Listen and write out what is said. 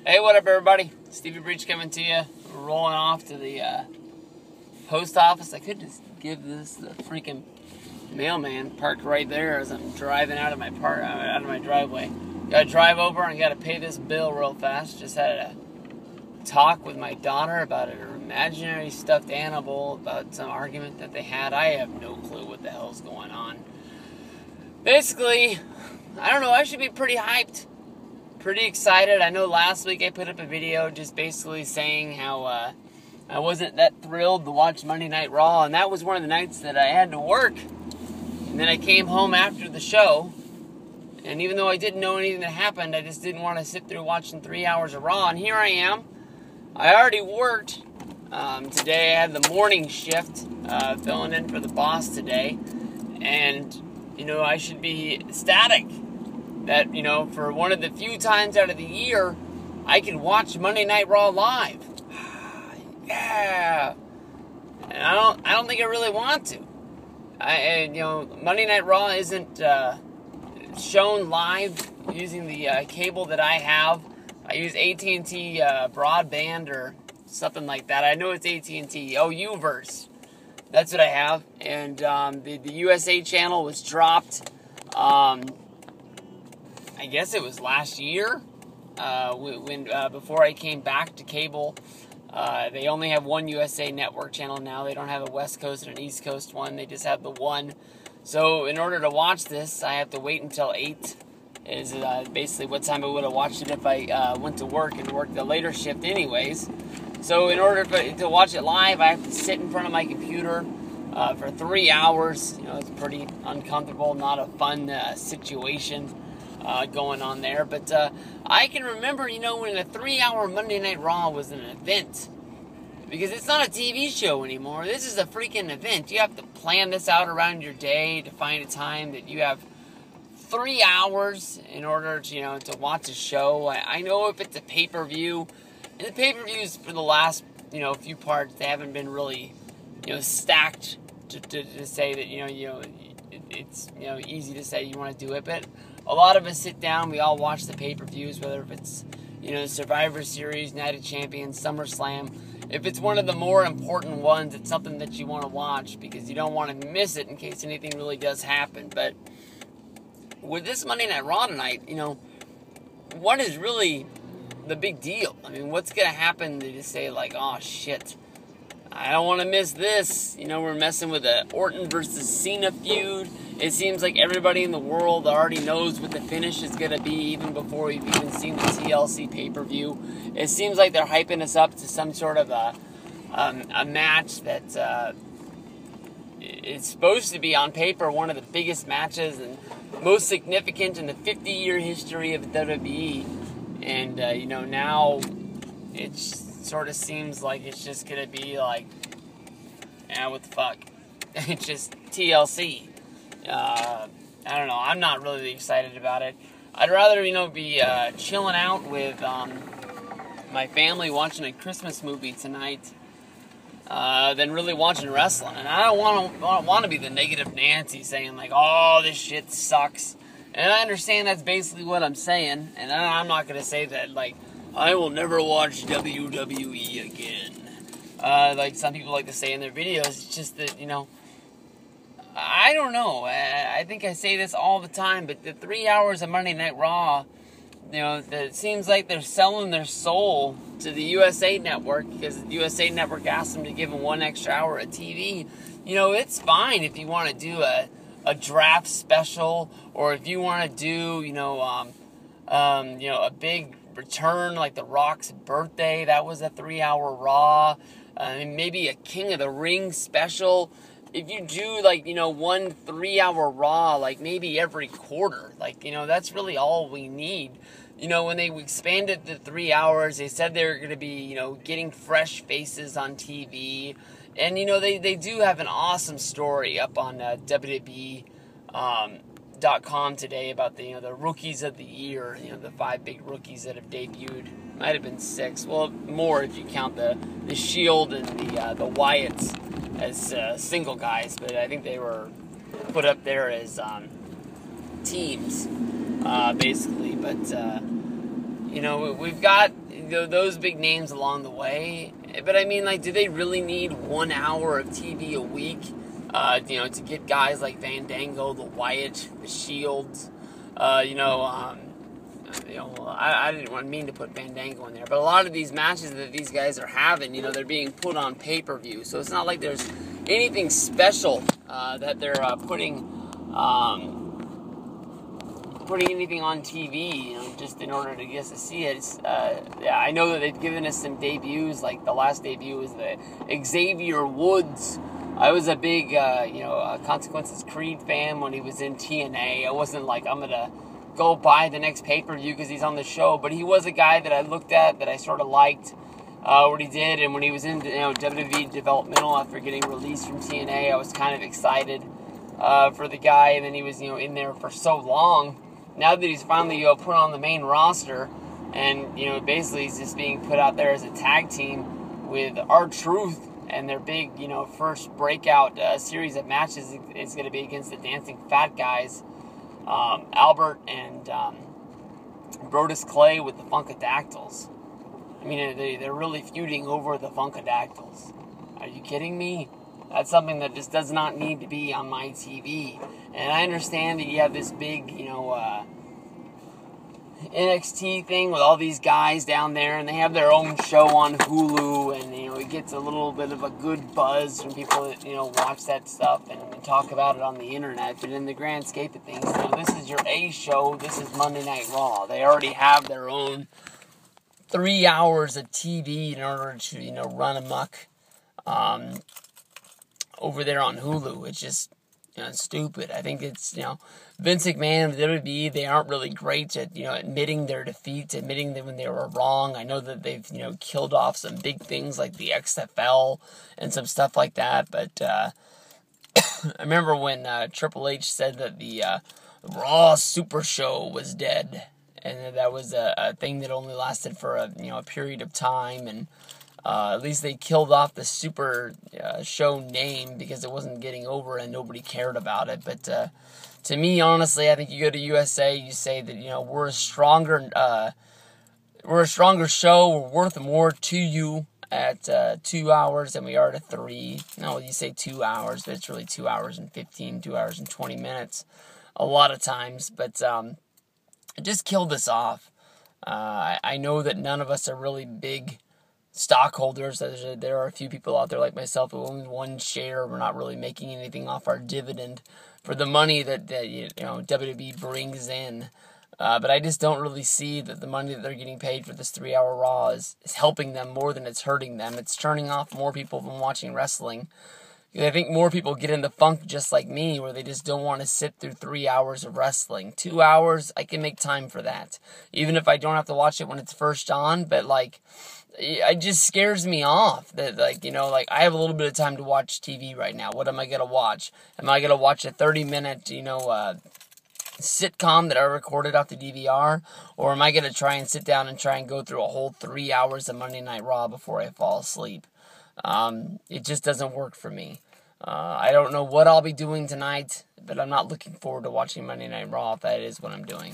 Hey, what up, everybody? Stevie Breach coming to you. We're rolling off to the post office. I could just give this the freaking mailman parked right there as I'm driving out of my driveway. Gotta drive over and gotta pay this bill real fast. Just had a talk with my daughter about an imaginary stuffed animal, about some argument that they had. I have no clue what the hell's going on. Basically, I don't know, I should be pretty hyped. Pretty excited. I know last week I put up a video just basically saying how I wasn't that thrilled to watch Monday Night Raw, and that was one of the nights that I had to work. And then I came home after the show, and even though I didn't know anything that happened, I just didn't want to sit through watching 3 hours of Raw, and here I am. I already worked. Today I had the morning shift, filling in for the boss today, and, you know, I should be ecstatic that, you know, for one of the few times out of the year, I can watch Monday Night Raw live. Yeah. And I don't think I really want to. You know, Monday Night Raw isn't shown live using the cable that I have. I use AT&T broadband or something like that. I know it's AT&T. Oh, Uverse. That's what I have. And the USA channel was dropped. I guess it was last year, when before I came back to cable. They only have one USA Network channel now. They don't have a West Coast and an East Coast one. They just have the one. So in order to watch this, I have to wait until 8. Is basically what time I would have watched it if I went to work and worked the later shift anyways. So in order to watch it live, I have to sit in front of my computer for 3 hours. You know, it's pretty uncomfortable, not a fun situation going on there. But I can remember, you know, when a 3-hour Monday Night Raw was an event. Because it's not a TV show anymore. This is a freaking event. You have to plan this out around your day to find a time that you have 3 hours in order to, you know, to watch a show. I know if it's a pay-per-view, and the pay-per-views for the last, you know, few parts, they haven't been really, you know, stacked to say that, you know, it's, you know, easy to say you want to do it, but a lot of us sit down, we all watch the pay-per-views, whether if it's, you know, Survivor Series, Night of Champions, SummerSlam. If it's one of the more important ones, it's something that you want to watch because you don't want to miss it in case anything really does happen. But with this Monday Night Raw tonight, you know, what is really the big deal? I mean, what's going to happen to just say, like, oh, shit, I don't want to miss this. You know, we're messing with a Orton versus Cena feud. It seems like everybody in the world already knows what the finish is going to be even before we've even seen the TLC pay-per-view. It seems like they're hyping us up to some sort of a match that is supposed to be on paper one of the biggest matches and most significant in the 50-year history of the WWE. And, you know, now it sort of seems like it's just going to be like, yeah, what the fuck? It's just TLC. I don't know. I'm not really excited about it. I'd rather, you know, be chilling out with my family watching a Christmas movie tonight than really watching wrestling. And I don't want to be the negative Nancy saying, like, oh, this shit sucks. And I understand that's basically what I'm saying. And I'm not going to say that, like, I will never watch WWE again. Like some people like to say in their videos. It's just that, you know, I don't know. I think I say this all the time, but the 3 hours of Monday Night Raw, you know, it seems like they're selling their soul to the USA Network because the USA Network asked them to give them 1 extra hour of TV. You know, it's fine if you want to do a draft special, or if you want to do, you know, a big return like The Rock's birthday. That was a 3-hour Raw. Maybe a King of the Ring special. If you do, like, you know, 1 3-hour Raw, like, maybe every quarter, like, you know, that's really all we need. You know, when they expanded to 3 hours, they said they were going to be, you know, getting fresh faces on TV. And, you know, they do have an awesome story up on WWE.com today about the, you know, the rookies of the year, you know, the 5 big rookies that have debuted. Might have been 6. Well, more if you count the Shield and the Wyatts as single guys, but I think they were put up there as teams, basically. But we've got those big names along the way. But I mean, like, do they really need 1 hour of TV a week? To get guys like Fandango, the Wyatt, the Shields. I didn't mean to put Fandango in there, but a lot of these matches that these guys are having, they're being put on pay-per-view. So it's not like there's anything special that they're putting anything on TV, just in order to get us to see it. I know that they've given us some debuts. Like the last debut was the Xavier Woods. I was a big, Consequences Creed fan when he was in TNA. I wasn't like, I'm going to go buy the next pay-per-view because he's on the show. But he was a guy that I looked at, that I sort of liked what he did. And when he was in WWE Developmental after getting released from TNA, I was kind of excited for the guy. And then he was, in there for so long. Now that he's finally put on the main roster and, basically he's just being put out there as a tag team with R-Truth. And their big, first breakout series of matches is going to be against the Dancing Fat Guys, Albert and Brodus Clay with the Funkadactyls. I mean, they're really feuding over the Funkadactyls. Are you kidding me? That's something that just does not need to be on my TV. And I understand that you have this big, NXT thing with all these guys down there, and they have their own show on Hulu, and it gets a little bit of a good buzz from people that watch that stuff and talk about it on the internet. But in the grand scape of things, this is your A show. This is Monday Night Raw. They already have their own 3 hours of TV in order to run amok over there on Hulu. It's just stupid. I think it's Vince McMahon and the WWE, they aren't really great at admitting their defeats, admitting that when they were wrong. I know that they've killed off some big things like the XFL and some stuff like that, but I remember when Triple H said that the Raw Super Show was dead, and that was a thing that only lasted for a period of time, and at least they killed off the Super Show name because it wasn't getting over and nobody cared about it. But to me, honestly, I think you go to USA, you say that we're a stronger show, we're worth more to you at 2 hours than we are to 3. No, you say 2 hours, but it's really 2 hours and 15, 2 hours and 20 minutes a lot of times. But just kill this off. I know that none of us are really big stockholders. There are a few people out there like myself who own one share. We're not really making anything off our dividend for the money that WWE brings in. But I just don't really see that the money that they're getting paid for this 3-hour Raw is helping them more than it's hurting them. It's turning off more people from watching wrestling. I think more people get in the funk just like me, where they just don't want to sit through 3 hours of wrestling. 2 hours, I can make time for that. Even if I don't have to watch it when it's first on, but it just scares me off that, I have a little bit of time to watch TV right now. What am I going to watch? Am I going to watch a 30-minute, sitcom that I recorded off the DVR? Or am I going to try and sit down and try and go through a whole 3 hours of Monday Night Raw before I fall asleep? It just doesn't work for me. I don't know what I'll be doing tonight, but I'm not looking forward to watching Monday Night Raw if that is what I'm doing.